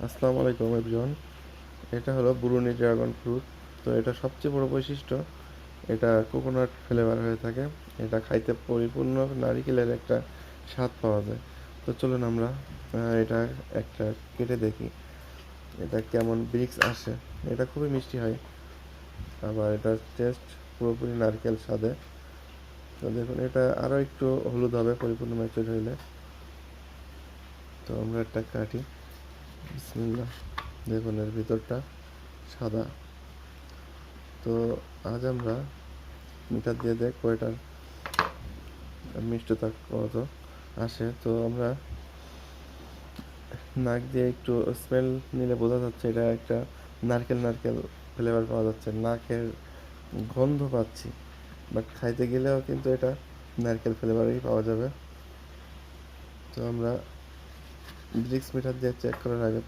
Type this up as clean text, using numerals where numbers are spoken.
আসসালামু আলাইকুম এভরিওয়ান। এটা হলো ব্রুনি ড্রাগন ফ্রুট। তো এটা সবচেয়ে বড় বৈশিষ্ট্য, এটা কোকোনাট ফ্লেভার হয়ে থাকে। এটা খাইতে পরিপূর্ণ নারিকেলের একটা স্বাদ পাওয়া যায়। তো চলুন আমরা এটা একটা কেটে দেখি এটা কেমন ব্রিক্স আসে। এটা খুবই মিষ্টি হয়, আবার এটার টেস্ট পুরোপুরি নারকেল স্বাদে। তো দেখুন, এটা আরও একটু হলুদ হবে পরিপূর্ণ ম্যাচুর হইলে। তো আমরা একটা কাটি। বিসমিল্লাহ। দেখুন এর ভিতরটা সাদা। তো আজ আমরা মিটার দিয়ে দেখবো এটার মিষ্টতা কত আসে। তো আমরা নাক দিয়ে একটু স্মেল নিলে বোঝা যাচ্ছে এটা একটা নারকেল নারকেল ফ্লেভার পাওয়া যাচ্ছে, নাকের গন্ধ পাচ্ছি। বাট খাইতে গেলেও কিন্তু এটা নারকেল ফ্লেভারই পাওয়া যাবে। তো আমরা ব্রিক্স মিটার দিয়ে চেক করার আগে